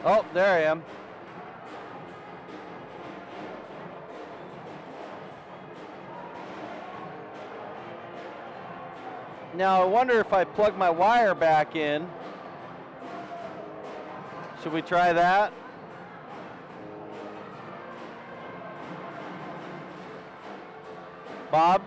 Oh, there I am. Now I wonder if I plug my wire back in. Should we try that? Bob?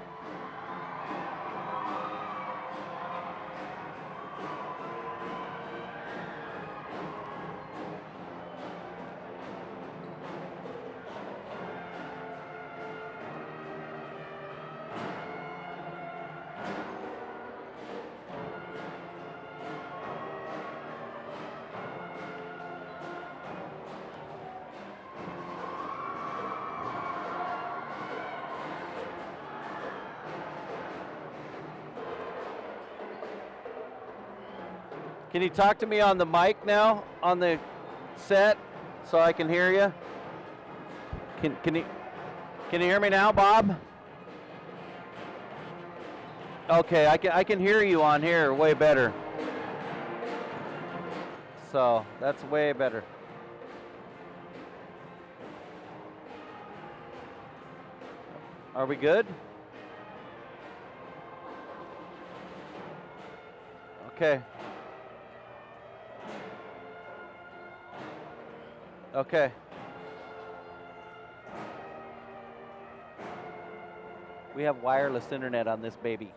Can you talk to me on the mic now, on the set, so I can hear you? Can you hear me now, Bob? Okay, I can hear you on here way better. So that's way better. Are we good? Okay. Okay. We have wireless internet on this baby.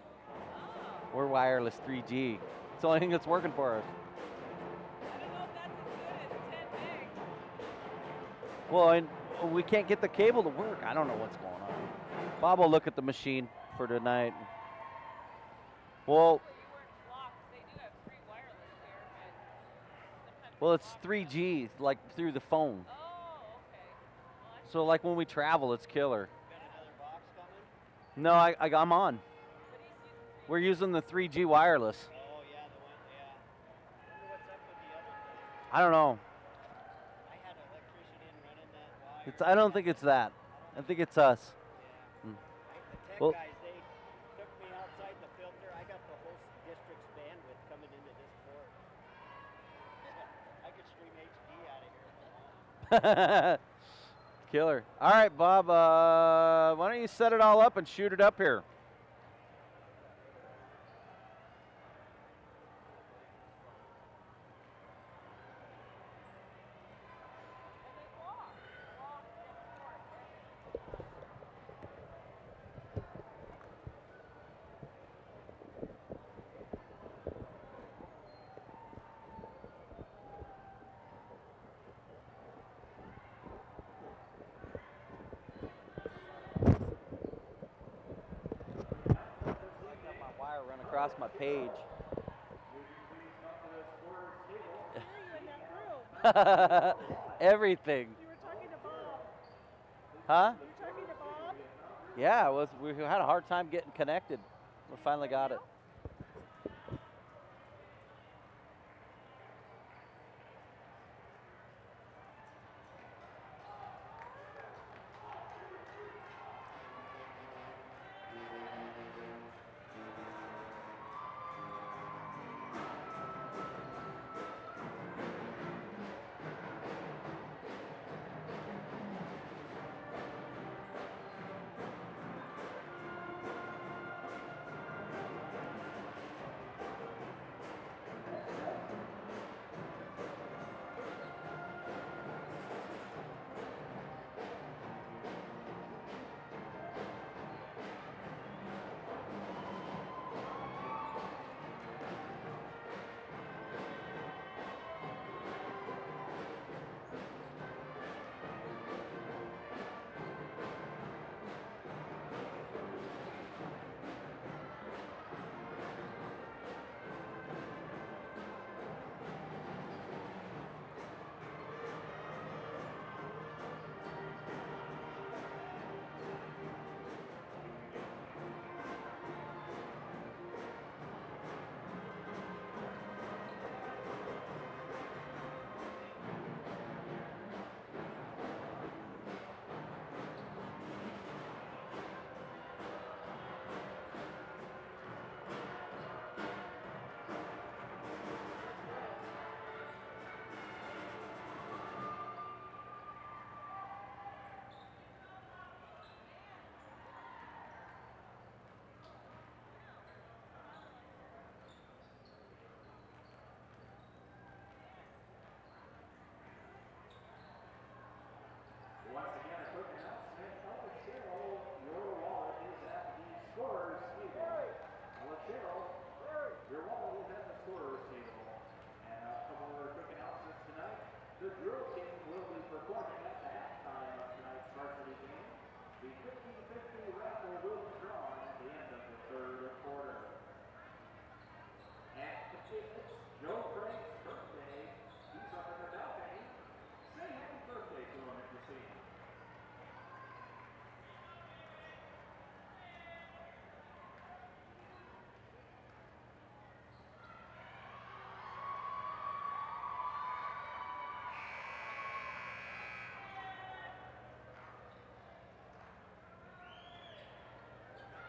We're wireless 3G. It's the only thing that's working for us. I don't know if that's as good as 10 meg. Well, and we can't get the cable to work. I don't know what's going on. Bob will look at the machine for tonight. Well, You weren't blocked. They do have free wireless here, but sometimes well, it's it's blocked. 3G, like through the phone. Oh, okay. Well, So like when we travel, it's killer. Got another box coming? No, I'm on. but he's using free We're using the 3G wireless. Oh, yeah, the one, yeah. Wonder what's up with the other thing. I don't know. I had an electrician in running that wire. I don't think it's that. I think it's us. Yeah. Mm. The tech Well- guys, they took me outside the filter. I got the whole district's bandwidth coming into this port. I could stream HD out of here if I wanted. Killer. All right, Bob. Why don't you set it all up and shoot it up here? I got my wire run across my page. I hear you in that room. Everything. You were talking to Bob. Huh? You were talking to Bob? Yeah, we had a hard time getting connected. We finally got it.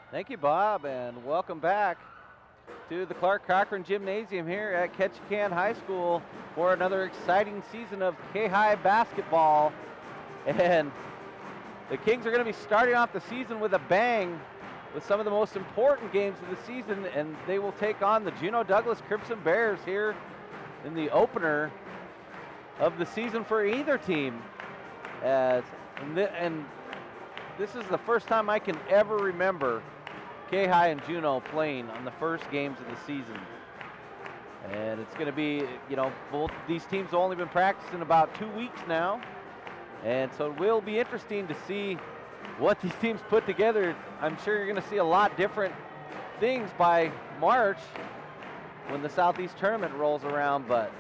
Thank you, Bob, and welcome back to the Clark Cochran Gymnasium here at Ketchikan High School for another exciting season of K-High basketball. And the Kings are going to be starting off the season with a bang with some of the most important games of the season, and they will take on the Juneau Douglas Crimson Bears here in the opener of the season for either team. And this is the first time I can ever remember K-High and Juneau playing on the first games of the season. And it's going to be, you know, both these teams have only been practicing about 2 weeks now. And so it will be interesting to see what these teams put together. I'm sure you're going to see a lot different things by March when the Southeast Tournament rolls around, but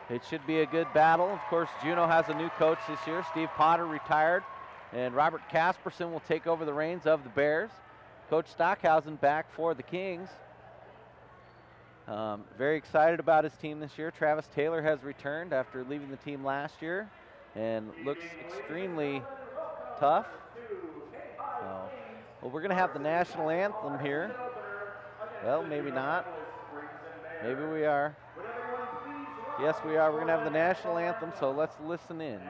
it should be a good battle. Of course, Juneau has a new coach this year. Steve Potter retired, and Robert Casperson will take over the reins of the Bears. Coach Stockhausen back for the Kings. Very excited about his team this year. Travis Taylor has returned after leaving the team last year and looks extremely tough. Well, we're going to have the national anthem here. Well, maybe not. Maybe we are. Yes, we are. We're going to have the national anthem, so let's listen in.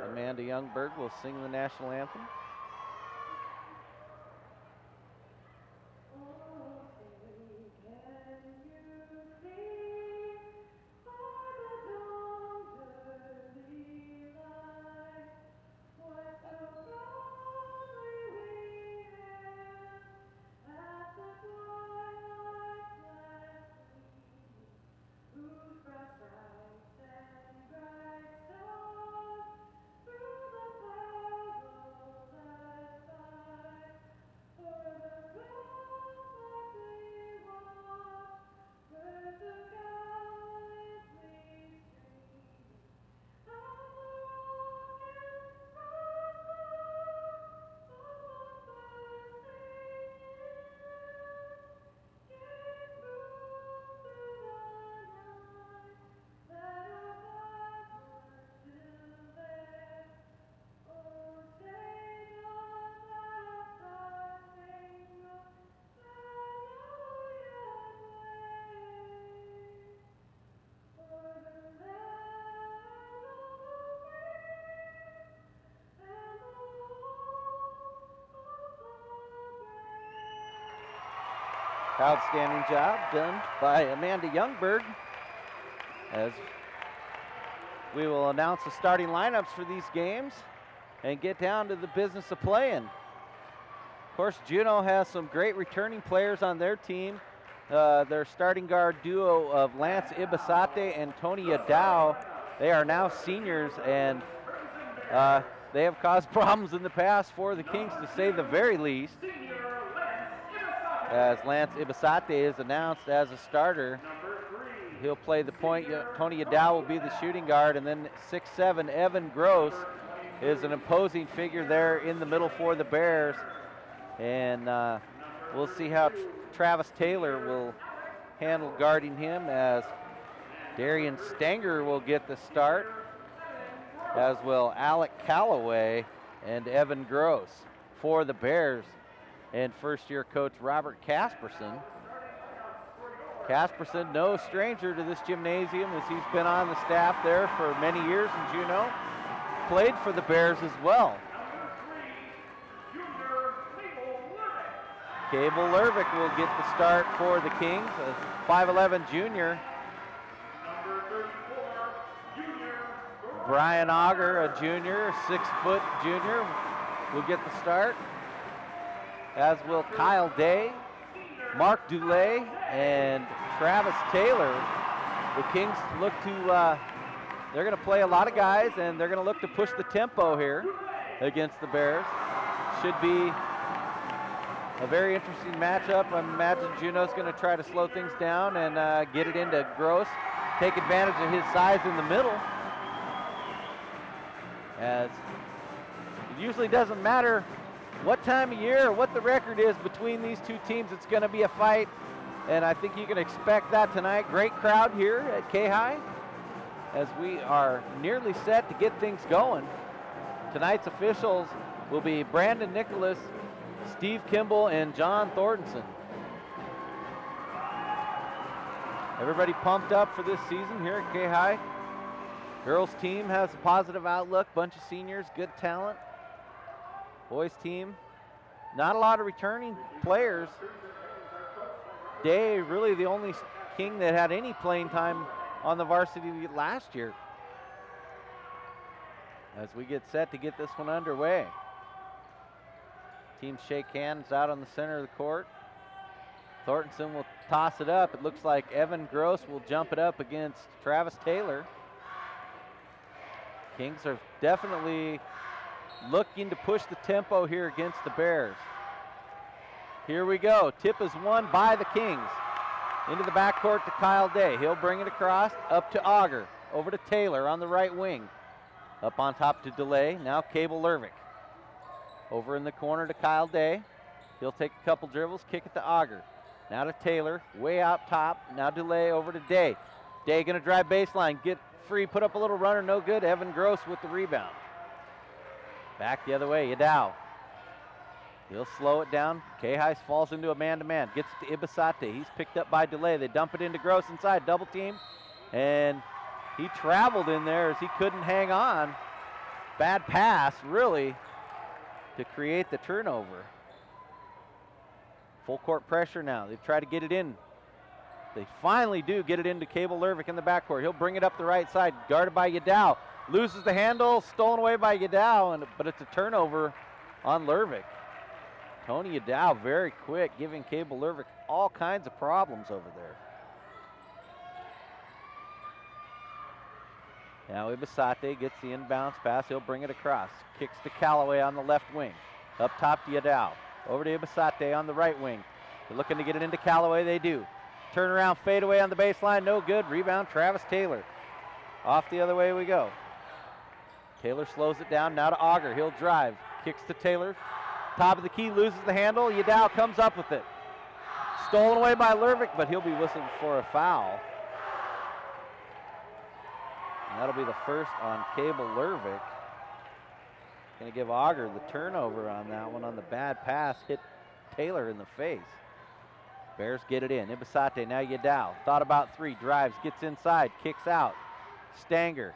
Amanda Youngberg will sing the national anthem. Outstanding job done by Amanda Youngberg, as we will announce the starting lineups for these games and get down to the business of playing. Of course, Juneau has some great returning players on their team. Their starting guard duo of Lance Ibasate and Tony Adao, they are now seniors, and they have caused problems in the past for the Kings, to say the very least, as Lance Ibasate is announced as a starter. He'll play the point. Tony Adao will be the shooting guard, and then 6'7" Evan Gross is an imposing figure there in the middle for the Bears. And we'll see how Travis Taylor will handle guarding him, as Darian Stenger will get the start, as will Alec Calloway and Evan Gross for the Bears, and first-year coach Robert Casperson. Casperson, no stranger to this gymnasium, as he's been on the staff there for many years in Juneau. Played for the Bears as well. Cable Lervick will get the start for the Kings, a 5'11" junior. Brian Auger, a junior, 6-foot junior, will get the start, as will Kyle Day, Mark Dulay, and Travis Taylor. The Kings look to they're going to play a lot of guys, and they're going to look to push the tempo here against the Bears. Should be a very interesting matchup. I imagine Juneau's going to try to slow things down and get it into Gross, take advantage of his size in the middle. As it usually doesn't matter what time of year or what the record is between these two teams, it's going to be a fight, and I think you can expect that tonight. Great crowd here at K-High as we are nearly set to get things going. Tonight's officials will be Brandon Nicholas, Steve Kimball, and John Thornton. Everybody pumped up for this season here at K-High. Girls team has a positive outlook, bunch of seniors, good talent. Boys team, not a lot of returning players. Day, really the only King that had any playing time on the varsity last year. As we get set to get this one underway. Teams shake hands out on the center of the court. Thornton will toss it up. It looks like Evan Gross will jump it up against Travis Taylor. Kings are definitely looking to push the tempo here against the Bears. Here we go. Tip is won by the Kings. Into the backcourt to Kyle Day. He'll bring it across, up to Auger. Over to Taylor on the right wing. Up on top to DeLay. Now Cable Lervick. Over in the corner to Kyle Day. He'll take a couple dribbles, kick it to Auger. Now to Taylor, way out top. Now DeLay over to Day. Day gonna drive baseline, get free, put up a little runner, no good. Evan Gross with the rebound. Back the other way, Yadao. He'll slow it down. K-High falls into a man-to-man. Gets it to Ibasate. He's picked up by DeLay. They dump it into Gross inside, double team. And he traveled in there as he couldn't hang on. Bad pass, really, to create the turnover. Full court pressure now. They try to get it in. They finally do get it into Cable Lervick in the backcourt. He'll bring it up the right side, guarded by Yadao. Loses the handle, stolen away by Yadao, but it's a turnover on Lervick. Tony Yadao very quick, giving Cable Lervick all kinds of problems over there. Now Ibasate gets the inbounds pass. He'll bring it across. Kicks to Calloway on the left wing. Up top to Yadao. Over to Ibasate on the right wing. They're looking to get it into Calloway. They do. Turnaround fadeaway on the baseline. No good. Rebound Travis Taylor. Off the other way we go. Taylor slows it down. Now to Auger. He'll drive. Kicks to Taylor. Top of the key. Loses the handle. Yadao comes up with it. Stolen away by Lervick, but he'll be whistled for a foul. And that'll be the first on Cable Lervick. Going to give Auger the turnover on that one on the bad pass. Hit Taylor in the face. Bears get it in. Ibasate, now Yadao. Thought about three. Drives, gets inside, kicks out. Stanger.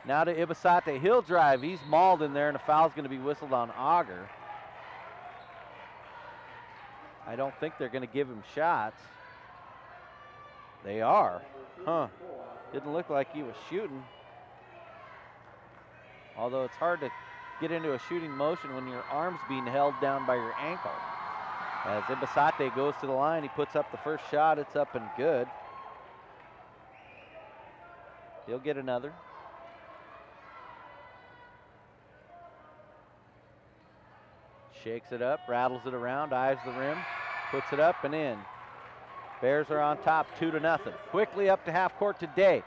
Now to Ibasate. He'll drive. He's mauled in there, and a foul's going to be whistled on Auger. I don't think they're going to give him shots. They are. Huh. Didn't look like he was shooting. Although it's hard to get into a shooting motion when your arm's being held down by your ankle. As Ibasate goes to the line, he puts up the first shot. It's up and good. He'll get another. Shakes it up, rattles it around, eyes the rim, puts it up and in. Bears are on top, 2-0. Quickly up to half court to Day.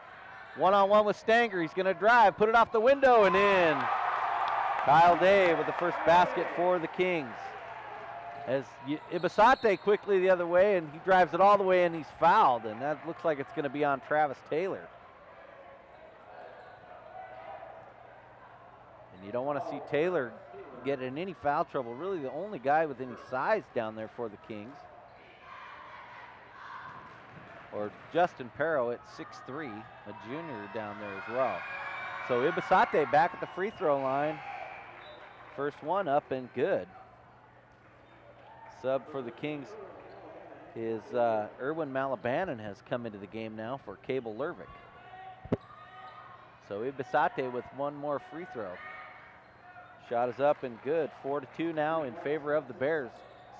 One-on-one with Stanger. He's going to drive, put it off the window and in. Kyle Day with the first basket for the Kings. As Ibasate quickly the other way, and he drives it all the way in, he's fouled, and that looks like it's going to be on Travis Taylor. And you don't want to see Taylor get in any foul trouble. Really the only guy with any size down there for the Kings. Or Justin Perro at 6'3", a junior down there as well. So Ibasate back at the free throw line. First one up and good. Sub for the Kings is Erwin Malabanan has come into the game now for Cable Lervick. So Ibasate with one more free throw. Shot is up and good. 4-2 now in favor of the Bears.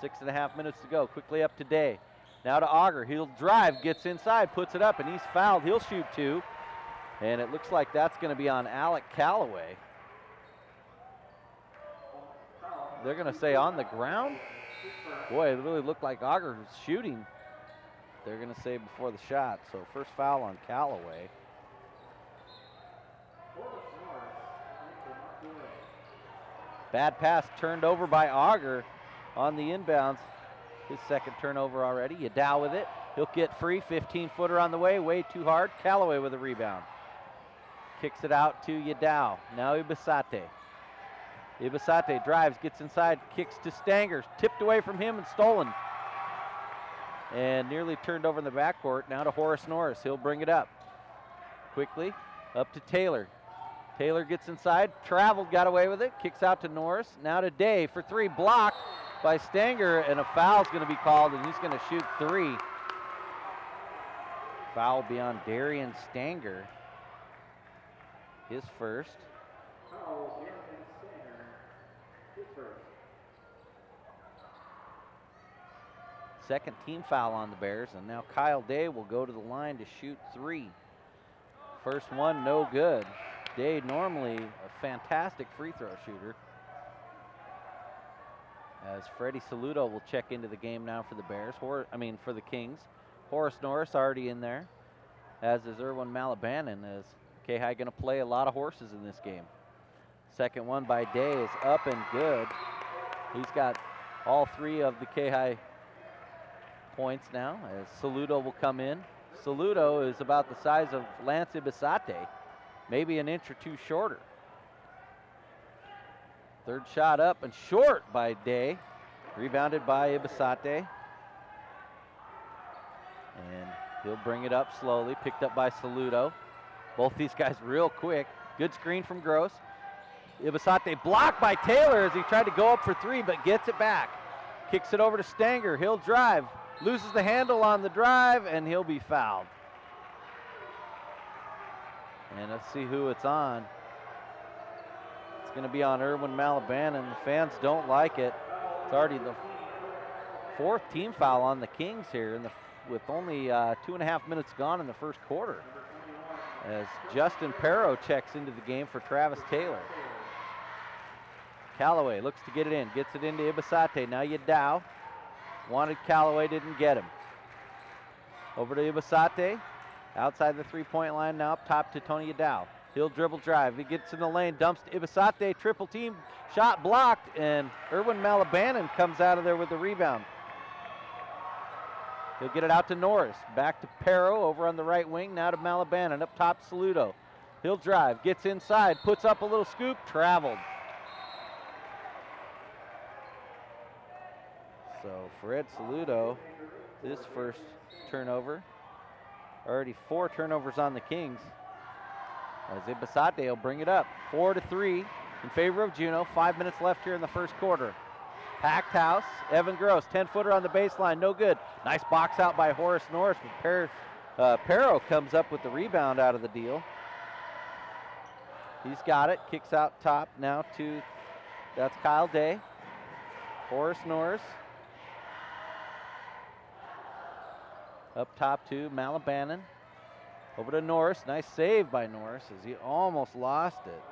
6.5 minutes to go. Quickly up to Day. Now to Auger. He'll drive, gets inside, puts it up, and he's fouled. He'll shoot two. And it looks like that's going to be on Alec Calloway. They're going to say on the ground. Boy, it really looked like Auger was shooting. They're going to say before the shot. So first foul on Calloway. Bad pass turned over by Auger on the inbounds. His second turnover already. Yadow with it. He'll get free. 15-footer on the way. Way too hard. Calloway with a rebound. Kicks it out to Yadow. Now Ibisate. Ibisate drives, gets inside, kicks to Stanger. Tipped away from him and stolen. And nearly turned over in the backcourt. Now to Horace Norris. He'll bring it up. Quickly up to Taylor. Taylor gets inside, traveled, got away with it. Kicks out to Norris. Now to Day for three. Blocked by Stanger, and a foul's going to be called, and he's going to shoot three. Foul beyond Darian Stanger. His first. Second team foul on the Bears, and now Kyle Day will go to the line to shoot three. First one, no good. Day normally a fantastic free throw shooter. As Freddie Saludo will check into the game now for the Bears, for the Kings. Horace Norris already in there, as is Erwin Malabanan, as K-High going to play a lot of horses in this game. Second one by Day is up and good. He's got all three of the K-High points now, as Saludo will come in. Saludo is about the size of Lance Ibisate, maybe an inch or two shorter. Third shot up and short by Day. Rebounded by Ibisate. And he'll bring it up slowly, picked up by Saludo. Both these guys real quick. Good screen from Gross. Ibisate blocked by Taylor as he tried to go up for three, but gets it back. Kicks it over to Stanger. He'll drive. Loses the handle on the drive, and he'll be fouled. And let's see who it's on. It's going to be on Erwin Malabanan. The fans don't like it. It's already the fourth team foul on the Kings here with only 2.5 minutes gone in the first quarter, as Justin Perro checks into the game for Travis Taylor. Calloway looks to get it in, gets it into Ibisate. Now Yadow. Wanted Calloway, didn't get him. Over to Ibisate. Outside the three-point line now, up top to Tony Yadow. He'll dribble drive. He gets in the lane, dumps to Ibisate, triple team, shot blocked, and Erwin Malabanan comes out of there with the rebound. He'll get it out to Norris. Back to Perro over on the right wing, now to Malabanan, up top Saludo. He'll drive, gets inside, puts up a little scoop, traveled. So Fred Saludo, his first turnover. Already 4 turnovers on the Kings. As Ibisate will bring it up. 4-3 in favor of Juneau. 5 minutes left here in the first quarter. Packed house. Evan Gross, 10-footer on the baseline, no good. Nice box out by Horace Norris, but Perro comes up with the rebound out of the deal. He's got it, kicks out top now to, that's Kyle Day. Horace Norris. Up top to Malabanan. Over to Norris. Nice save by Norris as he almost lost it.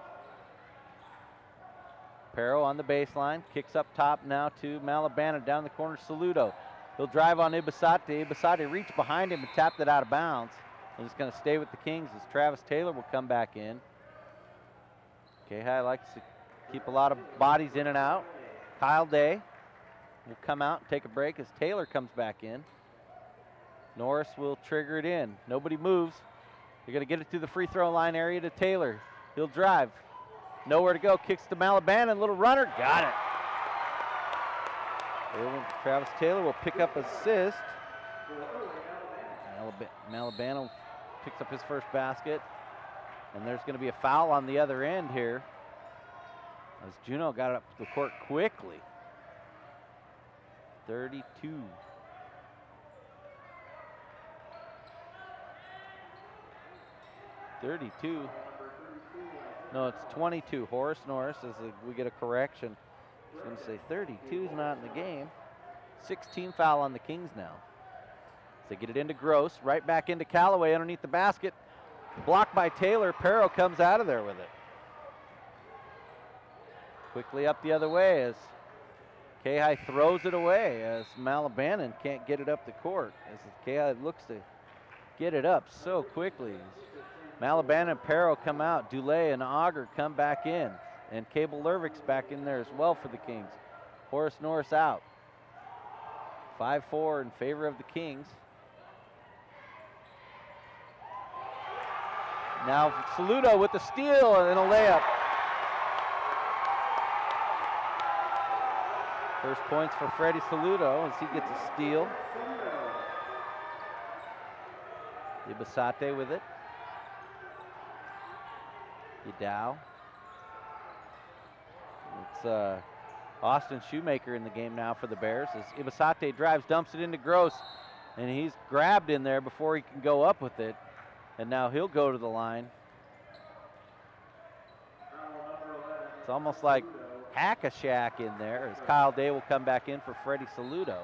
Perro on the baseline. Kicks up top now to Malabanan. Down the corner, Saludo. He'll drive on Ibisate. Ibisate reached behind him and tapped it out of bounds. And he's going to stay with the Kings as Travis Taylor will come back in. K-High likes to keep a lot of bodies in and out. Kyle Day will come out and take a break as Taylor comes back in. Norris will trigger it in. Nobody moves. They're going to get it to the free throw line area to Taylor. He'll drive. Nowhere to go. Kicks to Malabanan. Little runner. Got it. Travis Taylor will pick up assist. Malabanan picks up his first basket. And there's going to be a foul on the other end here, as Juneau got it up to the court quickly. 32. No, it's 22. Horace Norris, as we get a correction. I was going to say 32 is not in the game. 16 foul on the Kings now. As they get it into Gross, right back into Calloway underneath the basket. Blocked by Taylor. Perro comes out of there with it. Quickly up the other way as K-High throws it away as Malabanan can't get it up the court. As K-High looks to get it up so quickly. Malabanan and Perro come out. Dulé and Auger come back in. And Cable Lervick's back in there as well for the Kings. Horace Norris out. 5-4 in favor of the Kings. Now Saludo with the steal and a layup. First points for Freddie Saludo as he gets a steal. Ibasate with it. Yadao. It's Austin Shoemaker in the game now for the Bears as Ibasate drives, dumps it into Gross, and he's grabbed in there before he can go up with it. And now he'll go to the line. It's almost like hack-a-shack in there as Kyle Day will come back in for Freddie Saludo.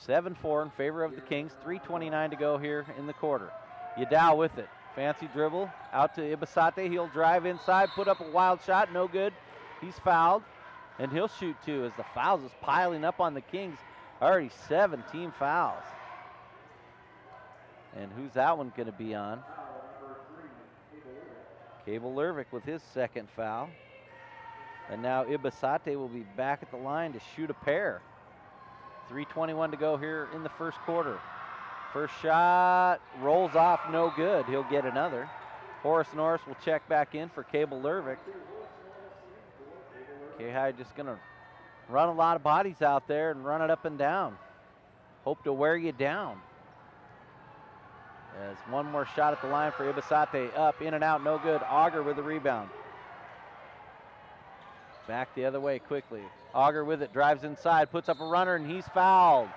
7-4 in favor of the Kings. 3:29 to go here in the quarter. Yadao with it. Fancy dribble out to Ibasate. He'll drive inside, put up a wild shot. No good. He's fouled. And he'll shoot two as the fouls is piling up on the Kings. Already 7 team fouls. And who's that one going to be on? Cable Lervick with his second foul. And now Ibasate will be back at the line to shoot a pair. 3:21 to go here in the first quarter. First shot rolls off, no good. He'll get another. Horace Norris will check back in for Cable Lervick. K-High just going to run a lot of bodies out there and run it up and down. Hope to wear you down. As one more shot at the line for Ibasate. Up, in and out, no good. Auger with the rebound. Back the other way quickly. Auger with it, drives inside, puts up a runner, and he's fouled.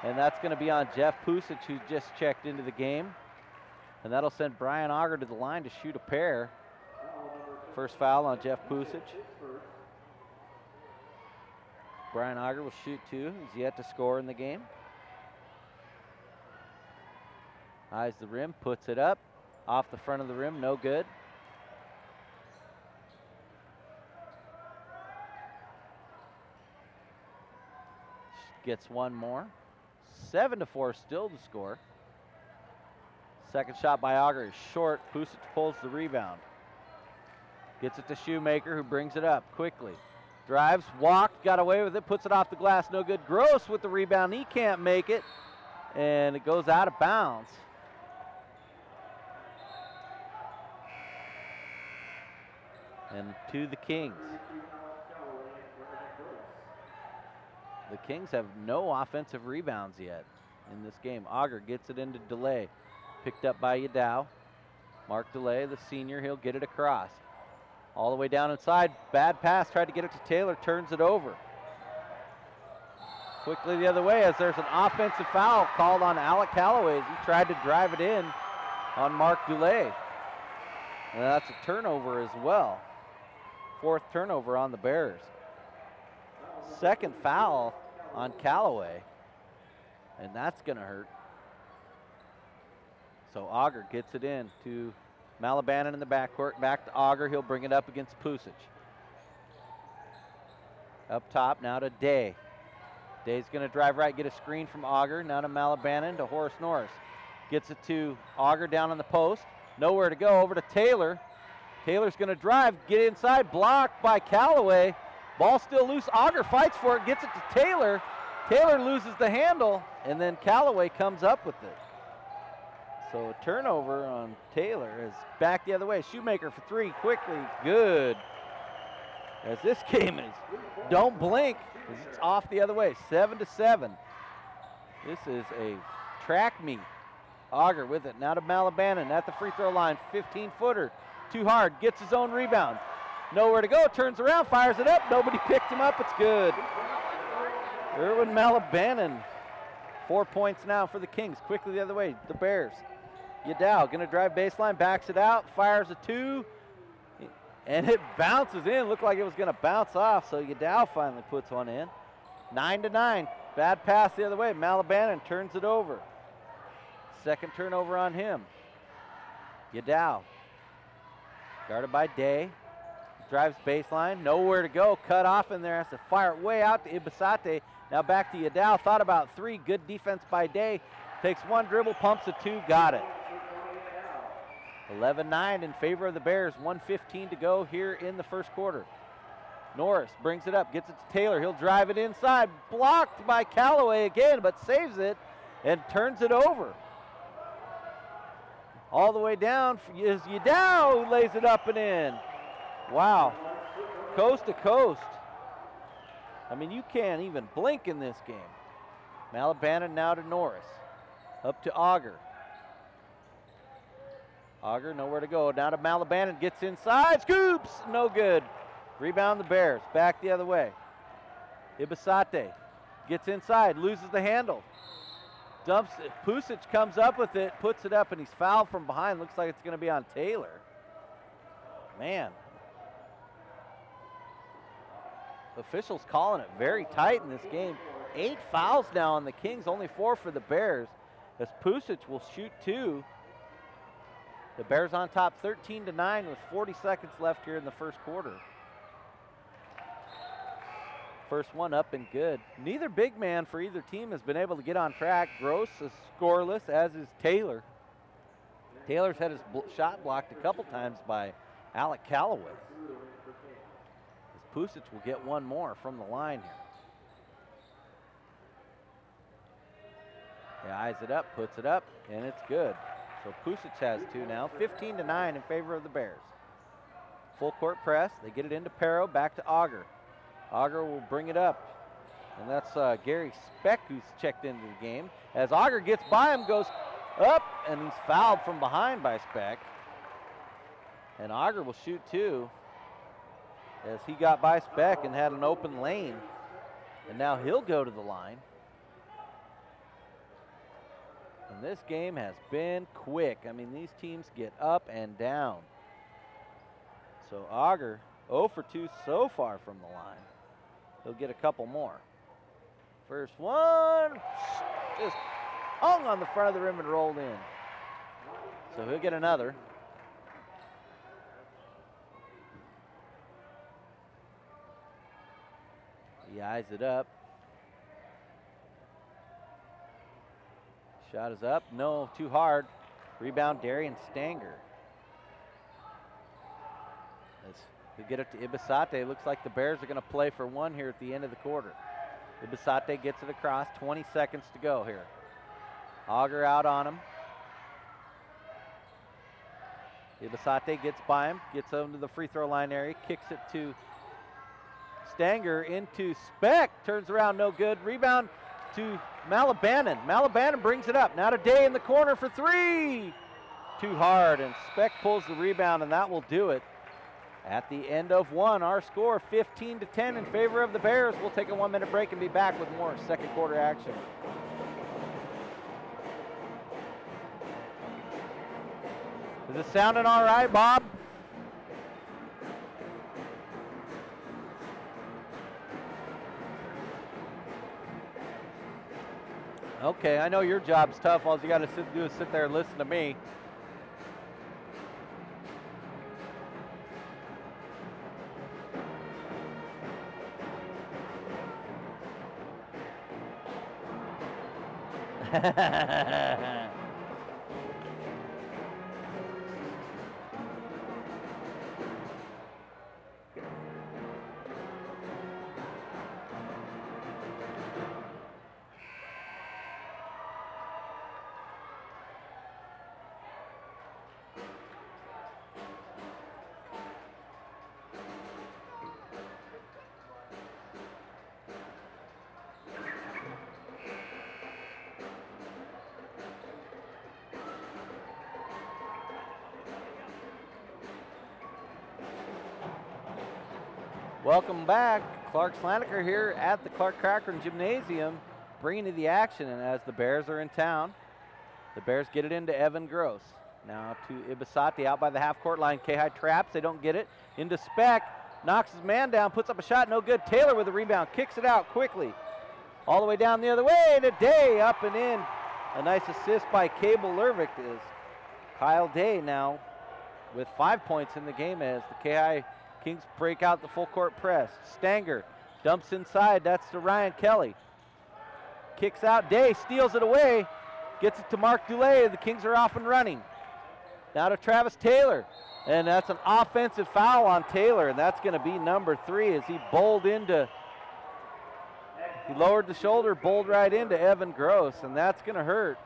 And that's going to be on Jeff Pusic, who just checked into the game. And that'll send Brian Auger to the line to shoot a pair. First foul on Jeff Pusic. Brian Auger will shoot two. He's yet to score in the game. Eyes the rim, puts it up. Off the front of the rim, no good. Gets one more. 7-4 still to score. Second shot by Auger is short. Pusic pulls the rebound. Gets it to Shoemaker, who brings it up quickly. Drives, walked, got away with it, puts it off the glass, no good. Gross with the rebound, he can't make it. And it goes out of bounds. And to the Kings. The Kings have no offensive rebounds yet in this game. Auger gets it into Delay. Picked up by Yadao. Mark Delay, the senior, he'll get it across. All the way down inside. Bad pass, tried to get it to Taylor, turns it over. Quickly the other way as there's an offensive foul called on Alec Calloway as he tried to drive it in on Mark Delay. And that's a turnover as well. Fourth turnover on the Bears. Second foul on Calloway, and that's going to hurt. So Auger gets it in to Malabanan in the backcourt. Back to Auger. He'll bring it up against Pusic. Up top now to Day. Day's going to drive right, get a screen from Auger. Now to Malabanan to Horace Norris. Gets it to Auger down on the post. Nowhere to go. Over to Taylor. Taylor's going to drive, get inside, blocked by Calloway. Ball still loose. Auger fights for it, gets it to Taylor. Taylor loses the handle, and then Calloway comes up with it. So a turnover on Taylor is back the other way. Shoemaker for three, quickly, good. As this game is, don't blink, it's off the other way, 7-7. This is a track meet. Auger with it, now to Malabanan at the free throw line, 15-footer. Too hard, gets his own rebound. Nowhere to go, turns around, fires it up. Nobody picked him up, it's good. Erwin Malabanan, 4 points now for the Kings. Quickly the other way, the Bears. Yadao gonna drive baseline, backs it out, fires a two, and it bounces in. Looked like it was gonna bounce off, so Yadao finally puts one in. 9-9. Bad pass the other way. Malabanan turns it over. Second turnover on him. Yadao. Guarded by Day. Drives baseline. Nowhere to go. Cut off in there. Has to fire it way out to Ibasate. Now back to Yadao. Thought about three. Good defense by Day. Takes one dribble. Pumps a two. Got it. 11-9 in favor of the Bears. 1:15 to go here in the first quarter. Norris brings it up. Gets it to Taylor. He'll drive it inside. Blocked by Calloway again, but saves it and turns it over. All the way down is Yadao, who lays it up and in. Wow. Coast to coast. I mean, you can't even blink in this game. Malabanan now to Norris. Up to Auger. Auger, nowhere to go. Now to Malabanan. Gets inside. Scoops. No good. Rebound the Bears. Back the other way. Ibasate gets inside. Loses the handle. Dumps it. Pusic comes up with it. Puts it up, and he's fouled from behind. Looks like it's going to be on Taylor. Man. Officials calling it very tight in this game. 8 fouls now on the Kings, only 4 for the Bears, as Pusic will shoot 2. The Bears on top 13-9 with 40 seconds left here in the first quarter. First one up and good. Neither big man for either team has been able to get on track. Gross is scoreless, as is Taylor. Taylor's had his shot blocked a couple times by Alec Calloway. Pusic will get one more from the line here. He eyes it up, puts it up, and it's good. So Pusic has 2 now. 15-9 in favor of the Bears. Full court press. They get it into Perro, back to Auger. Auger will bring it up. And that's Gary Speck who's checked into the game. As Auger gets by him, goes up, and he's fouled from behind by Speck. And Auger will shoot 2. As he got by Speck and had an open lane. And now he'll go to the line. And this game has been quick. I mean, these teams get up and down. So Auger, 0 for 2 so far from the line. He'll get a couple more. First one, just hung on the front of the rim and rolled in. So he'll get another. He eyes it up. Shot is up. No, too hard. Rebound, Darian Stanger. As we get it to Ibasate. Looks like the Bears are going to play for one here at the end of the quarter. Ibasate gets it across. 20 seconds to go here. Auger out on him. Ibasate gets by him. Gets into the free throw line area. Kicks it to Stanger into Speck. Turns around, no good. Rebound to Malabanan. Malabanan brings it up. Now to Day in the corner for 3. Too hard, and Speck pulls the rebound, and that will do it. At the end of one, our score 15-10 in favor of the Bears. We'll take a 1-minute break and be back with more second quarter action. Is it sounding all right, Bob? Okay, I know your job's tough. All you got to do is sit there and listen to me. Welcome back. Clark Slaneker here at the Clark Cochran Gymnasium, bringing you the action. And as the Bears are in town, the Bears get it into Evan Gross. Now to Ibasate out by the half-court line. K-High traps. They don't get it. Into Speck. Knocks his man down. Puts up a shot. No good. Taylor with a rebound. Kicks it out quickly. all the way down the other way to Day, up and in. A nice assist by Cable Lervick is Kyle Day now with 5 points in the game as the KI Kings break out the full court press. Stanger dumps inside, that's to Ryan Kelly. Kicks out, Day steals it away, gets it to Mark Dulay, the Kings are off and running. Now to Travis Taylor, and that's an offensive foul on Taylor, and that's gonna be number 3 as he lowered the shoulder, bowled right into Evan Gross, and that's gonna hurt.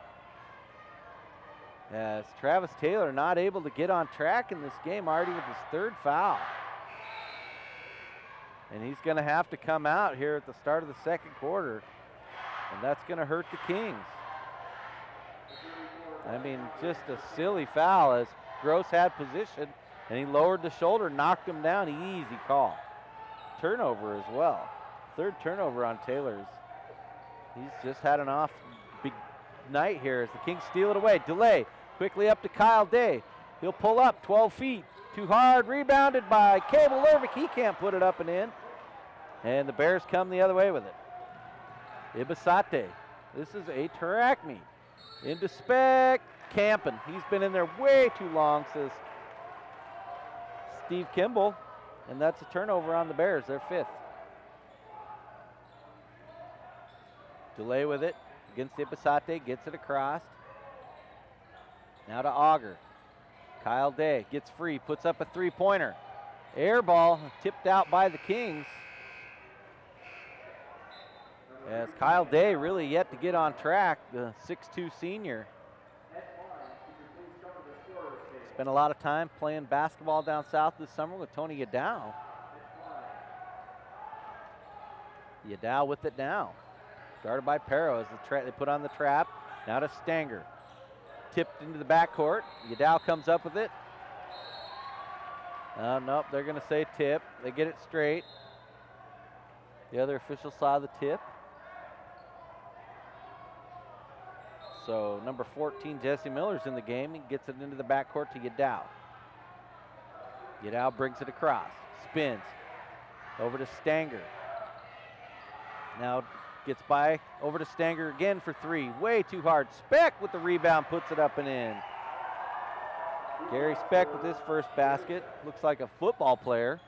As Travis Taylor not able to get on track in this game, already with his 3rd foul. And he's gonna have to come out here at the start of the 2nd quarter, and that's gonna hurt the Kings. I mean, just a silly foul as Gross had position, and he lowered the shoulder, knocked him down, easy call. Turnover as well. 3rd turnover on Taylor's. He's just had an off big night here as the Kings steal it away. Delay quickly up to Kyle Day. He'll pull up 12 feet. Too hard, rebounded by Cable Lervick. He can't put it up and in. And the Bears come the other way with it. Ibasate. This is a track meet. Into Speck. Camping. He's been in there way too long, says Steve Kimball. And that's a turnover on the Bears, their 5th. Delay with it against Ibasate, gets it across. Now to Auger. Kyle Day gets free, puts up a 3-pointer. Air ball tipped out by the Kings. As Kyle Day really yet to get on track, the 6'2 senior. Spent a lot of time playing basketball down south this summer with Tony Yadow. Yadow with it now. Guarded by Pero as they put on the trap. Now to Stanger. Tipped into the backcourt. Yadow comes up with it. Nope, they're going to say tip. They get it straight. The other official saw the tip. So number 14, Jesse Miller's in the game. He gets it into the backcourt to Yadow. Yadow brings it across. Spins. Over to Stanger. Now gets by, over to Stanger again for 3. Way too hard. Speck with the rebound, puts it up and in. Gary Speck with his first basket. Looks like a football player.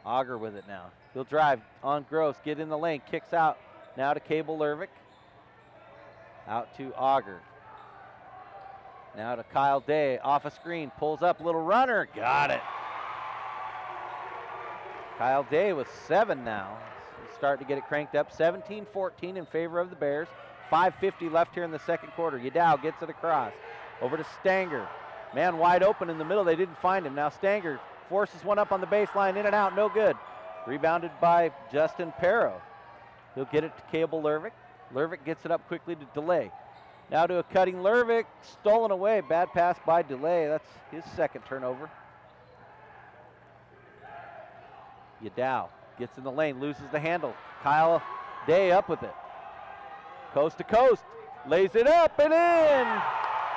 Auger with it now. He'll drive on Gross, get in the lane, kicks out. Now to Cable Lervick. Out to Auger. Now to Kyle Day, off a screen, pulls up, little runner, got it. Kyle Day with 7 now. Starting to get it cranked up. 17-14 in favor of the Bears. 5:50 left here in the 2nd quarter. Yadow gets it across. Over to Stanger. Man wide open in the middle. They didn't find him. Now Stanger forces one up on the baseline. In and out. No good. Rebounded by Justin Pero. He'll get it to Cable Lervick. Lervick gets it up quickly to Delay. Now to a cutting Lervick. Stolen away. Bad pass by Delay. That's his 2nd turnover. Yadow gets in the lane, loses the handle. Kyle Day up with it. Coast to coast, lays it up and in.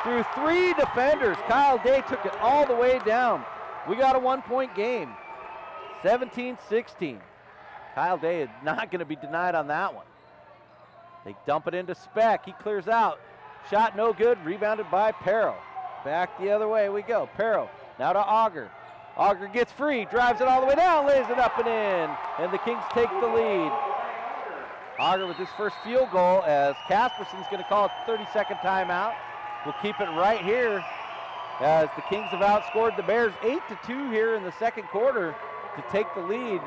Through 3 defenders. Kyle Day took it all the way down. We got a 1-point game. 17-16. Kyle Day is not going to be denied on that one. They dump it into Speck. He clears out. Shot no good. Rebounded by Pero. Back the other way we go. Pero now to Auger. Auger gets free, drives it all the way down, lays it up and in, and the Kings take the lead. Auger with his first field goal as Casperson's going to call a 30-second timeout. We'll keep it right here as the Kings have outscored the Bears 8-2 here in the 2nd quarter to take the lead.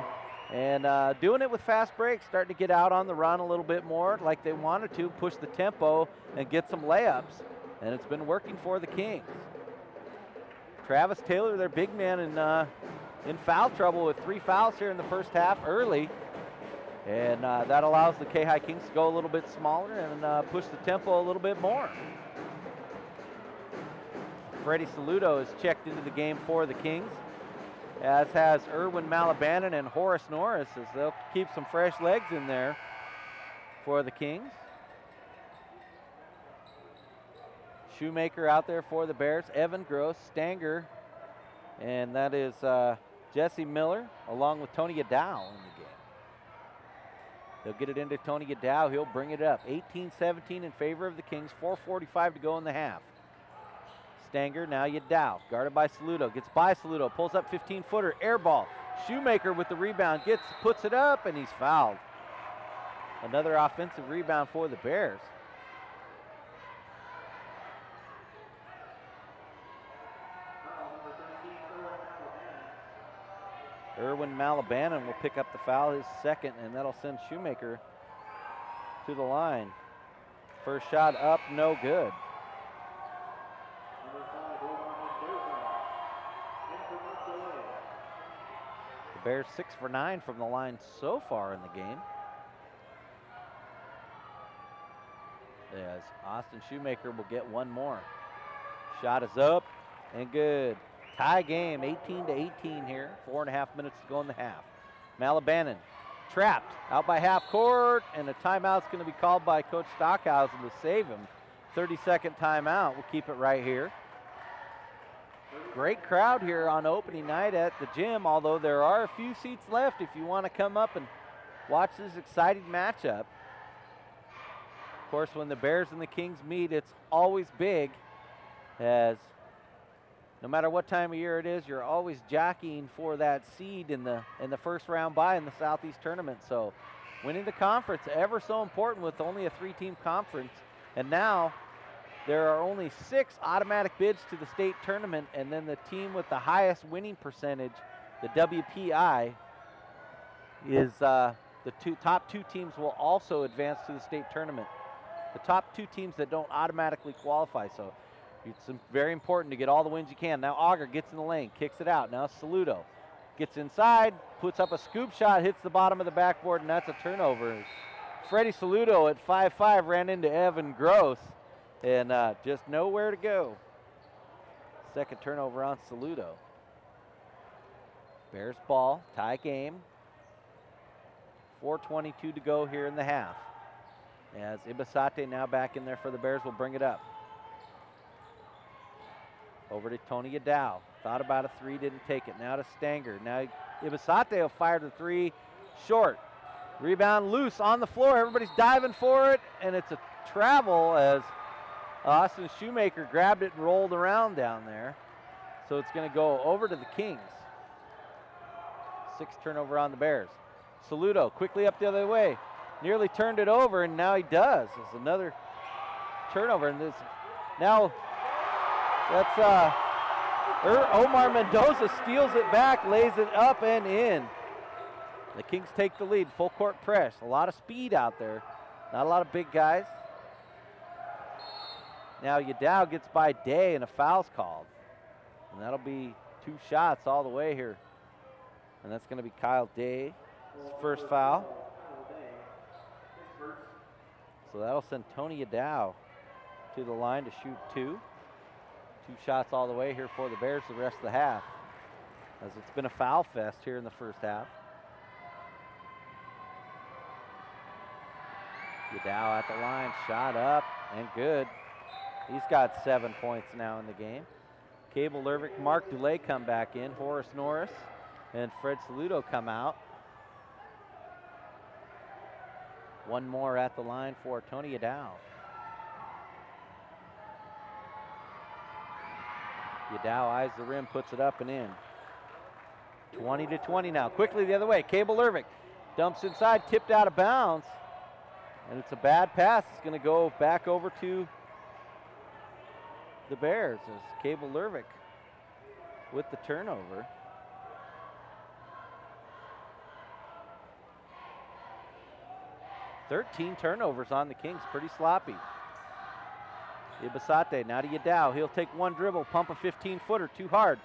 And doing it with fast breaks, starting to get out on the run a little bit more like they wanted to, push the tempo and get some layups. And it's been working for the Kings. Travis Taylor, their big man, in foul trouble with 3 fouls here in the first half early. And that allows the K-High Kings to go a little bit smaller and push the tempo a little bit more. Freddie Saludo has checked into the game for the Kings, as has Erwin Malabanan and Horace Norris, as they'll keep some fresh legs in there for the Kings. Shoemaker out there for the Bears, Evan Gross, Stanger, and that is Jesse Miller along with Tony Yadow in the game. They'll get it into Tony Yadow. He'll bring it up. 18-17 in favor of the Kings. 4:45 to go in the half. Stanger, now Yadow. Guarded by Saludo. Gets by Saludo. Pulls up 15-footer. Air ball. Shoemaker with the rebound. Puts it up, and he's fouled. Another offensive rebound for the Bears. Erwin Malabanan will pick up the foul, his second, and that'll send Shoemaker to the line. First shot up, no good. The Bears 6 for 9 from the line so far in the game. As Austin Shoemaker will get one more. Shot is up and good. Tie game, 18-18 here. 4.5 minutes to go in the half. Malabanan trapped out by half court, and a timeout's going to be called by Coach Stockhausen to save him. 30-second timeout. We'll keep it right here. Great crowd here on opening night at the gym, although there are a few seats left if you want to come up and watch this exciting matchup. Of course, when the Bears and the Kings meet, it's always big, as no matter what time of year it is, you're always jockeying for that seed in the first round bye in the Southeast tournament. So winning the conference, ever so important with only a 3-team conference. And now there are only 6 automatic bids to the state tournament, and then the team with the highest winning percentage, the WPI, is the top 2 teams will also advance to the state tournament. The top 2 teams that don't automatically qualify. So it's very important to get all the wins you can. Now Auger gets in the lane, kicks it out. Now Saludo gets inside, puts up a scoop shot, hits the bottom of the backboard, and that's a turnover. Freddie Saludo at 5'5" ran into Evan Gross, and just nowhere to go. Second turnover on Saludo. Bears ball, tie game. 4:22 to go here in the half. As Ibasate now back in there for the Bears will bring it up. Over to Tony Yadow. Thought about a 3, didn't take it. Now to Stanger. Now Ibasate will fire the 3 short. Rebound loose on the floor. Everybody's diving for it, and it's a travel as Austin Shoemaker grabbed it and rolled around down there. So it's going to go over to the Kings. 6th turnover on the Bears. Saludo quickly up the other way. Nearly turned it over, and now he does. It's another turnover, and this now that's Omar Mendoza steals it back, lays it up and in. The Kings take the lead. Full court press. A lot of speed out there. Not a lot of big guys. Now Yadow gets by Day, and a foul's called. And that'll be 2 shots all the way here. And that's going to be Kyle Day's first foul. So that'll send Tony Yadow to the line to shoot 2. 2 shots all the way here for the Bears the rest of the half, as it's been a foul fest here in the first half. Yadow at the line, shot up and good. He's got 7 points now in the game. Cable Lervick, Mark Dulay come back in, Horace Norris and Fred Saludo come out. One more at the line for Tony Yadow. Yadow eyes the rim, puts it up and in. 20-20 now. Quickly the other way. Cable Lervick dumps inside, tipped out of bounds. And it's a bad pass. It's going to go back over to the Bears as Cable Lervick with the turnover. $13 turnovers on the Kings. Pretty sloppy. Ibasate now to Yadow. He'll take one dribble, pump a 15-footer, too hard.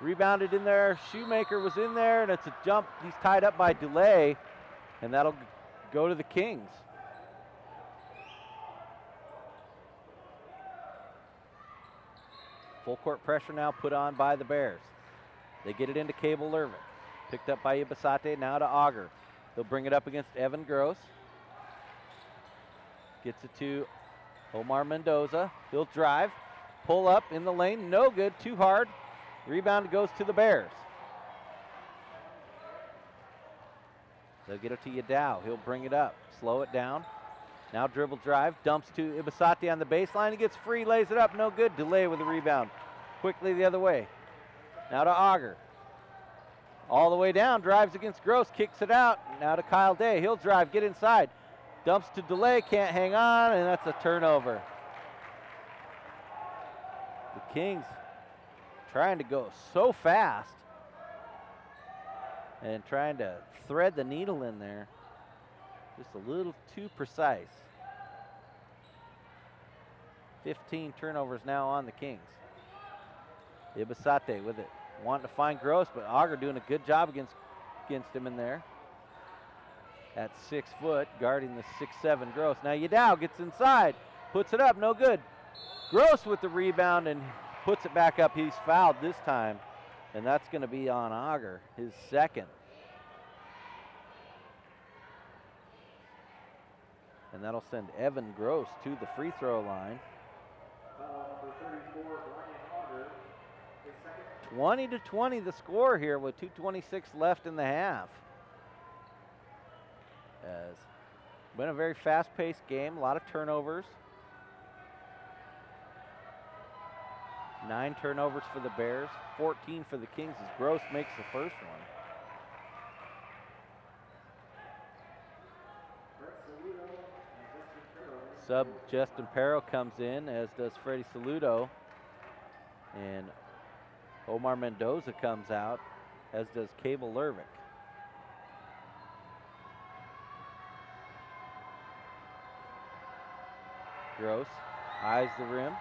Rebounded in there. Shoemaker was in there, and it's a jump. He's tied up by Delay, and that'll go to the Kings. Full court pressure now put on by the Bears. They get it into Cable Lervick. Picked up by Ibasate, now to Auger. They'll bring it up against Evan Gross. Gets it to Omar Mendoza. He'll drive, pull up in the lane, no good, too hard. Rebound goes to the Bears. They'll get it to Yadao. He'll bring it up, slow it down. Now dribble drive, dumps to Ibasate on the baseline. He gets free, lays it up, no good. Delay with the rebound. Quickly the other way. Now to Auger. All the way down, drives against Gross, kicks it out. Now to Kyle Day. He'll drive, get inside. Dumps to Delay, can't hang on, and that's a turnover. The Kings trying to go so fast and trying to thread the needle in there. Just a little too precise. 15 turnovers now on the Kings. Ibasate with it. Wanting to find Gross, but Auger doing a good job against him in there. At 6 foot, guarding the 6'7" Gross. Now Yadao gets inside, puts it up, no good. Gross with the rebound and puts it back up. He's fouled this time, and that's going to be on Auger, his second. And that'll send Evan Gross to the free throw line. 20-20 the score here with 2:26 left in the half. It's been a very fast-paced game, a lot of turnovers. 9 turnovers for the Bears, 14 for the Kings as Gross makes the first one. Sub Justin Perro comes in, as does Freddie Saludo. And Omar Mendoza comes out, as does Cable Lervick. Gross eyes the rim,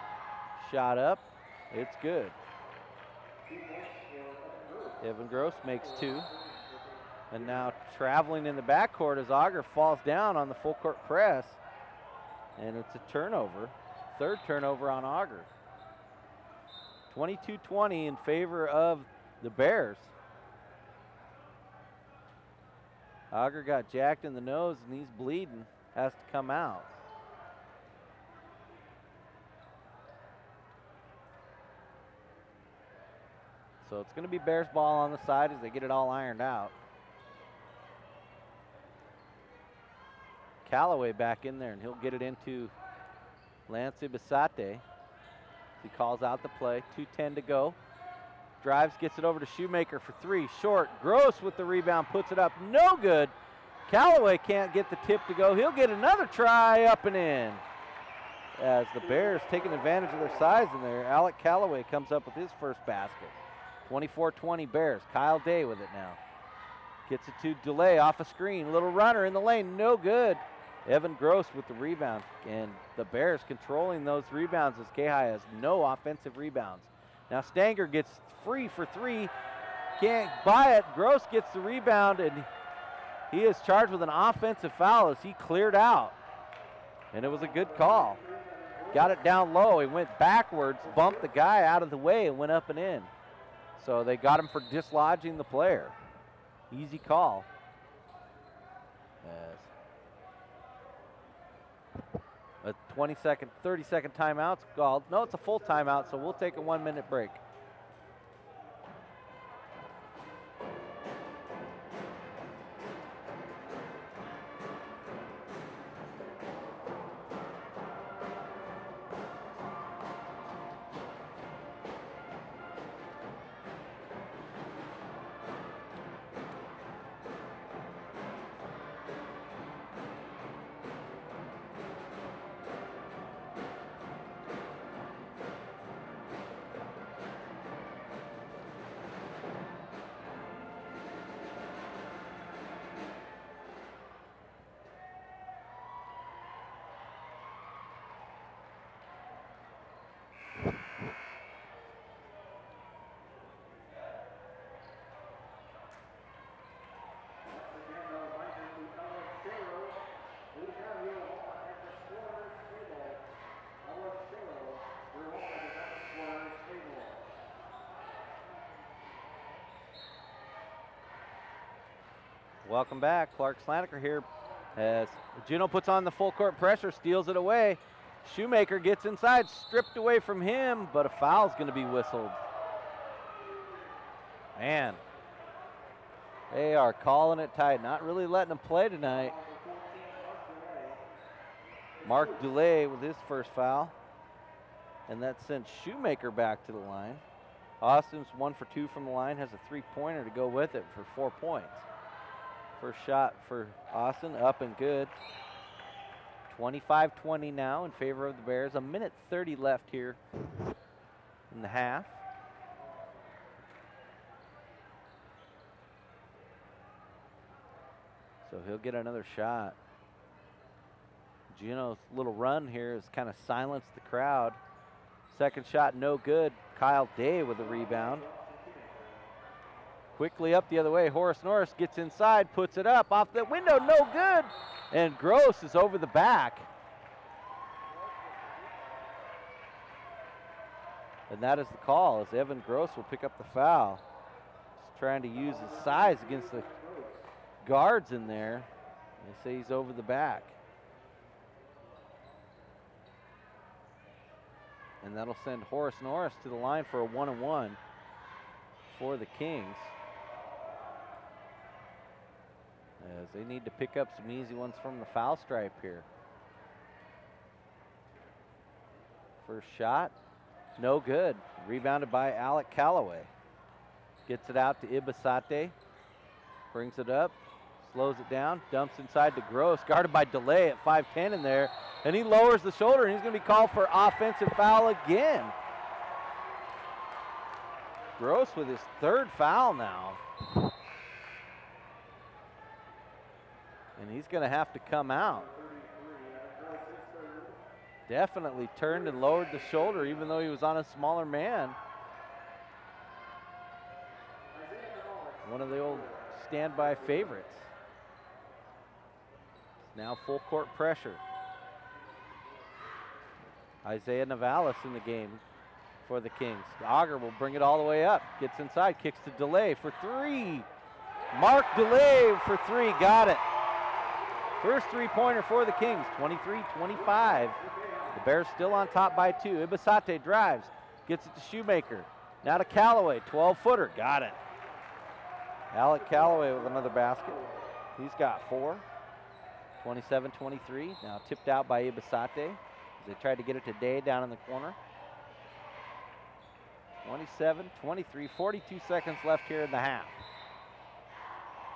shot up, it's good. Evan Gross makes 2. And now traveling in the backcourt as Auger falls down on the full court press. And it's a turnover, 3rd turnover on Auger. 22-20 in favor of the Bears. Auger got jacked in the nose and he's bleeding, has to come out. So it's going to be Bears ball on the side as they get it all ironed out. Calloway back in there, and he'll get it into Lance Ibasate. He calls out the play. 2:10 to go. Drives, gets it over to Shoemaker for 3. Short. Gross with the rebound, puts it up. No good. Calloway can't get the tip to go. He'll get another try up and in. As the Bears taking advantage of their size in there, Alec Calloway comes up with his first basket. 24-20 Bears. Kyle Day with it now. Gets it to Delay off a screen. Little runner in the lane, no good. Evan Gross with the rebound, and the Bears controlling those rebounds as K-High has no offensive rebounds. Now Stanger gets free for 3, can't buy it. Gross gets the rebound, and he is charged with an offensive foul as he cleared out. And it was a good call. Got it down low, he went backwards, bumped the guy out of the way and went up and in. So they got him for dislodging the player. Easy call. A 30-second timeout's called. No, it's a full timeout, so we'll take a 1-minute break. Welcome back. Clark Slaneker here as Juneau puts on the full court pressure, steals it away. Shoemaker gets inside, stripped away from him, but a foul's going to be whistled. Man, They are calling it tight, not really letting them play tonight. Mark Dulay with his first foul. And that sent Shoemaker back to the line. Austin's 1 for 2 from the line, has a 3-pointer to go with it for 4 points. First shot for Austin, up and good. 25-20 now in favor of the Bears. 1:30 left here in the half. So he'll get another shot. Juneau's little run here has kind of silenced the crowd. Second shot, no good. Kyle Day with a rebound. Quickly up the other way. Horace Norris gets inside, puts it up off the window, no good. And Gross is over the back. And that is the call, as Evan Gross will pick up the foul. He's trying to use his size against the guards in there. They say he's over the back. And that'll send Horace Norris to the line for a 1-on-1 for the Kings. As they need to pick up some easy ones from the foul stripe here. First shot, no good. Rebounded by Alec Calloway. Gets it out to Ibasate. Brings it up, slows it down, dumps inside to Gross. Guarded by DeLay at 5'10" in there. And he lowers the shoulder, and he's going to be called for offensive foul again. Gross with his third foul now. And he's going to have to come out. Definitely turned and lowered the shoulder, even though he was on a smaller man. One of the old standby favorites. Now full court pressure. Isaiah Navalis in the game for the Kings. Auger will bring it all the way up. Gets inside, kicks to DeLay for 3. Mark DeLay for 3, got it. First 3-pointer for the Kings, 23-25. The Bears still on top by 2. Ibasate drives, gets it to Shoemaker. Now to Calloway, 12-footer, got it. Alec Calloway with another basket. He's got 4. 27-23, now tipped out by Ibasate. They tried to get it to Day down in the corner. 27-23, 42 seconds left here in the half.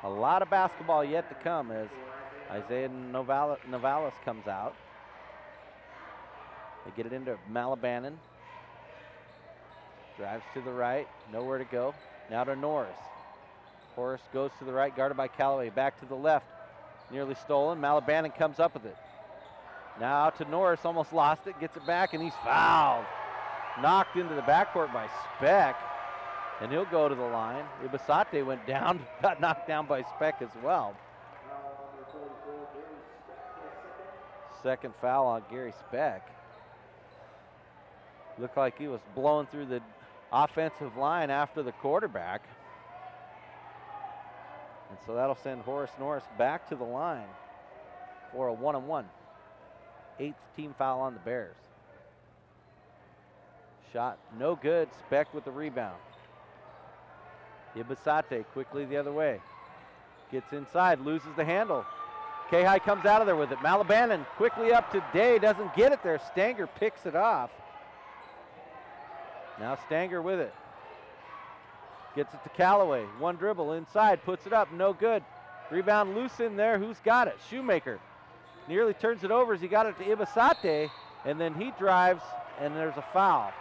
A lot of basketball yet to come as Isaiah Navalis comes out. They get it into Malabanan. Drives to the right, nowhere to go. Now to Norris. Horace goes to the right, guarded by Calloway. Back to the left, nearly stolen. Malabanan comes up with it. Now to Norris, almost lost it, gets it back, and he's fouled. Knocked into the backcourt by Speck, and he'll go to the line. Ibasate went down, got knocked down by Speck as well. Second foul on Gary Speck. Looked like he was blowing through the offensive line after the quarterback. And so that'll send Horace Norris back to the line for a 1-on-1. 8th team foul on the Bears. Shot no good. Speck with the rebound. Ibasate quickly the other way. Gets inside, loses the handle. K-High comes out of there with it. Malabanan quickly up to Day, doesn't get it there. Stanger picks it off. Now Stanger with it. Gets it to Calloway. One dribble inside, puts it up, no good. Rebound loose in there. Who's got it? Shoemaker. Nearly turns it over as he got it to Ibasate, and then he drives, and there's a foul.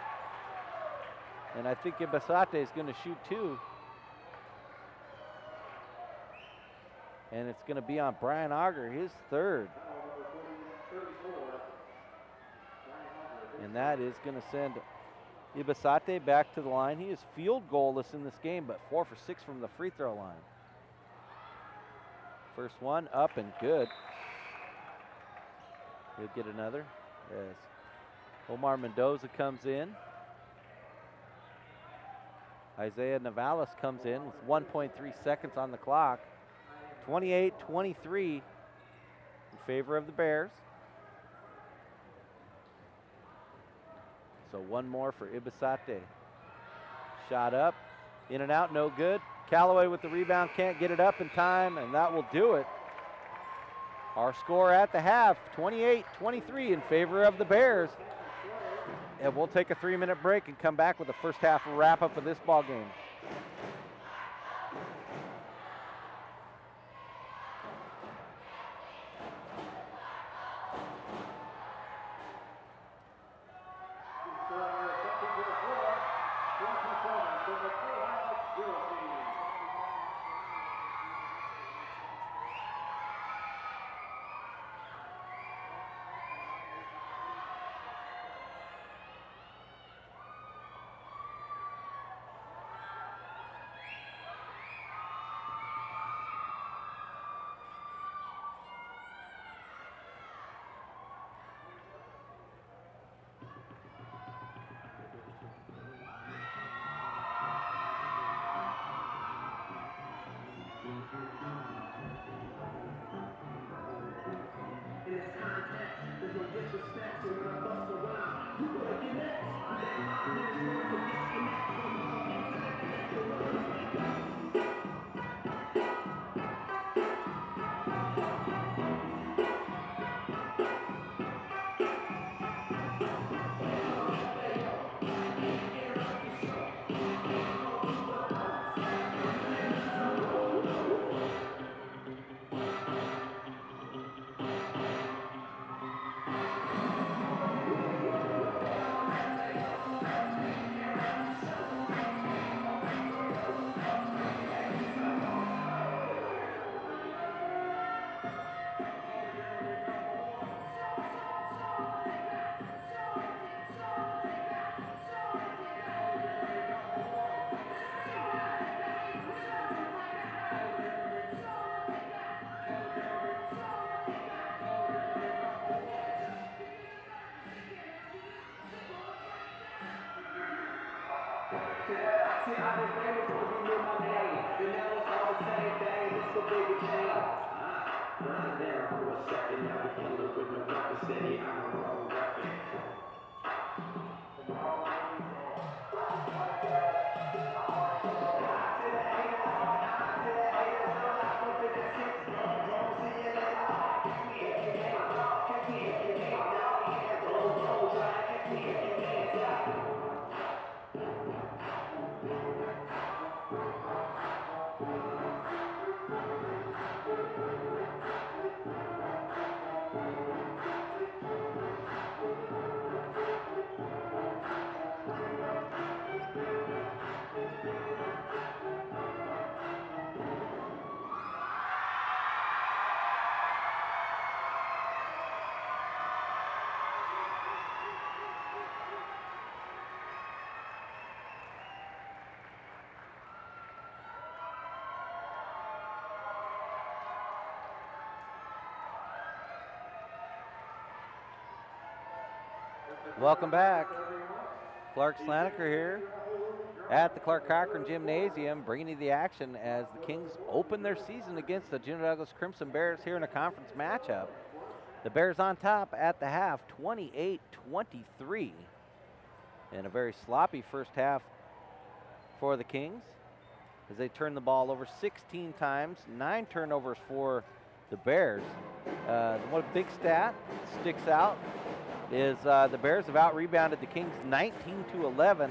And I think Ibasate is going to shoot 2. And it's going to be on Brian Auger, his 3rd. And that is going to send Ibasate back to the line. He is field goalless in this game, but 4 for 6 from the free throw line. First one up and good. He'll get another as Omar Mendoza comes in. Isaiah Navalis comes in with 1.3 seconds on the clock. 28-23 in favor of the Bears. So one more for Ibasate. Shot up, in and out, no good. Calloway with the rebound, can't get it up in time, and that will do it. Our score at the half, 28-23 in favor of the Bears. And we'll take a 3-minute break and come back with the first half wrap-up of this ball game. Welcome back. Clark Slaneker here at the Clark Cochran Gymnasium, bringing you the action as the Kings open their season against the Juneau Douglas Crimson Bears here in a conference matchup. The Bears on top at the half, 28-23. And a very sloppy first half for the Kings as they turn the ball over 16 times, 9 turnovers for the Bears. One big stat sticks out is the Bears have out-rebounded the Kings 19-11.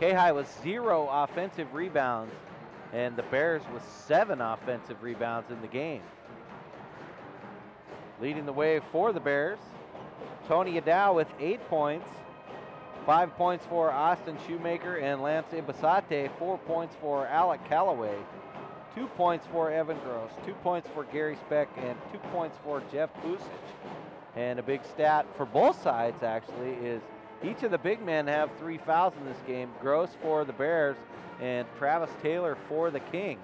K-High was 0 offensive rebounds, and the Bears with 7 offensive rebounds in the game. Leading the way for the Bears, Tony Adow with 8 points, 5 points for Austin Shoemaker and Lance Ibasate, 4 points for Alec Calloway, 2 points for Evan Gross, 2 points for Gary Speck, and 2 points for Jeff Pusic. And a big stat for both sides, actually, is each of the big men have 3 fouls in this game. Gross for the Bears and Travis Taylor for the Kings.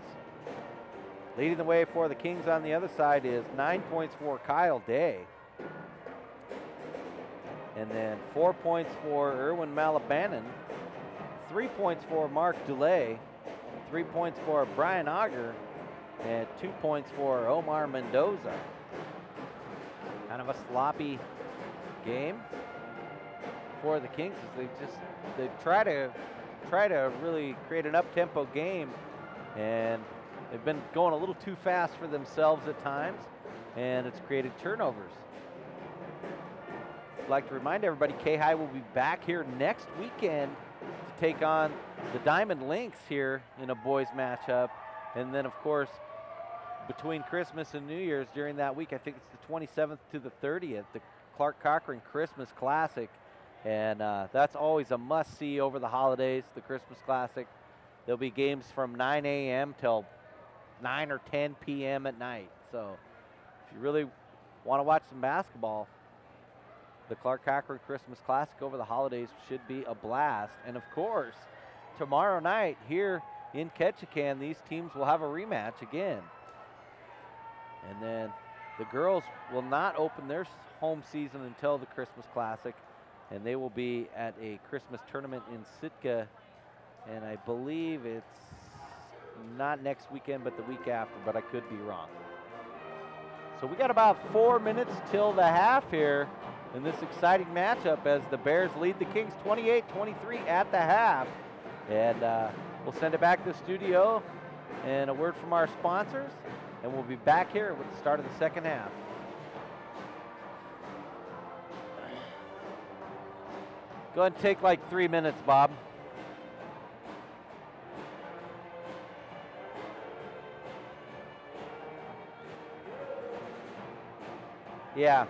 Leading the way for the Kings on the other side is 9 points for Kyle Day. And then 4 points for Erwin Malabanan, 3 points for Mark DeLay, 3 points for Brian Auger, and 2 points for Omar Mendoza. Kind of a sloppy game for the Kings as they try to really create an up-tempo game and they've been going a little too fast for themselves at times, and it's created turnovers. I'd like to remind everybody, K-High will be back here next weekend to take on the Diamond Lynx here in a boys matchup. And then, of course, between Christmas and New Year's during that week, I think it's the 27th to the 30th, the Clark Cochran Christmas Classic. And that's always a must-see over the holidays, the Christmas Classic. There'll be games from 9 a.m. till 9 or 10 p.m. at night. So if you really want to watch some basketball, the Clark Cochran Christmas Classic over the holidays should be a blast. And, of course, tomorrow night here in Ketchikan, these teams will have a rematch again. And then the girls will not open their home season until the Christmas Classic, and they will be at a Christmas tournament in Sitka, and I believe it's not next weekend but the week after, but I could be wrong. So we got about 4 minutes till the half here in this exciting matchup as the Bears lead the Kings 28-23 at the half. And we'll send it back to the studio and a word from our sponsors, and we'll be back here with the start of the second half. Go ahead and take like 3 minutes, Bob. Yeah.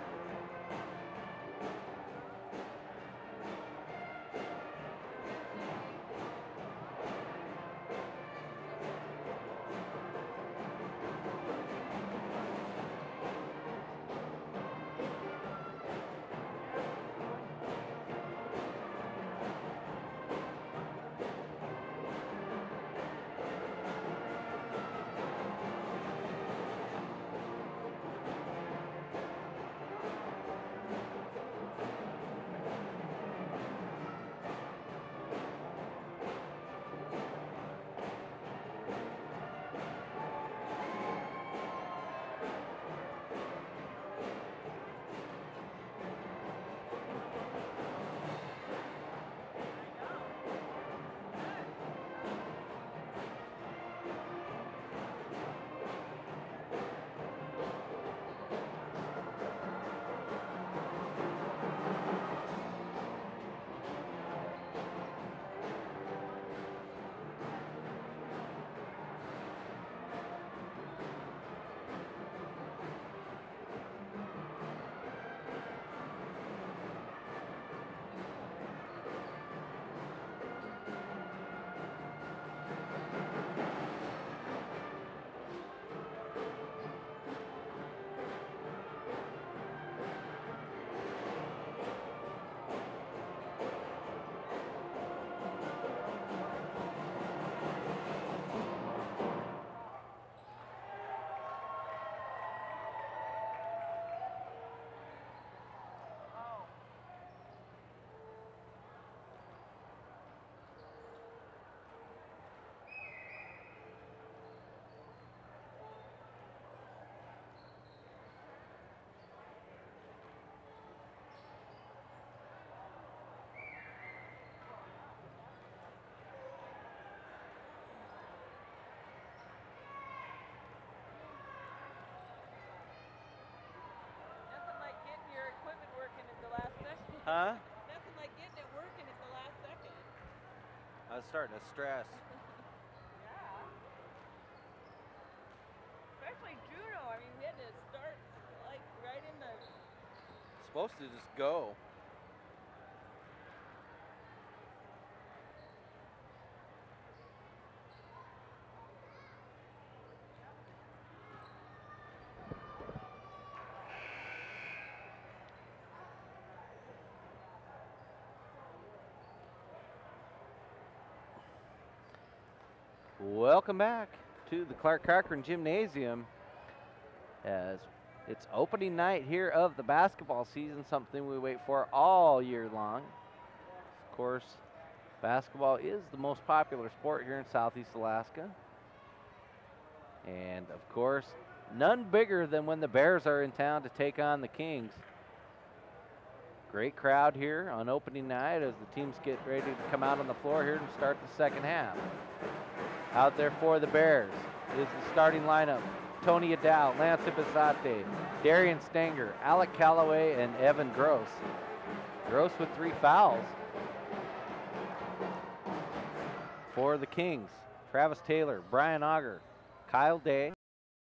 Huh? Nothing like getting it working at the last second. I was starting to stress. Yeah. Especially Juno. I mean, we had to start like right in the. Supposed to just go. Welcome back to the Clark Cochran Gymnasium as it's opening night here of the basketball season, something we wait for all year long. Of course, basketball is the most popular sport here in Southeast Alaska. And of course, none bigger than when the Bears are in town to take on the Kings. Great crowd here on opening night as the teams get ready to come out on the floor here and start the second half. Out there for the Bears is the starting lineup. Tony Adal, Lance Ibisate, Darian Stanger, Alec Calloway, and Evan Gross. Gross with 3 fouls. For the Kings, Travis Taylor, Brian Auger, Kyle Day,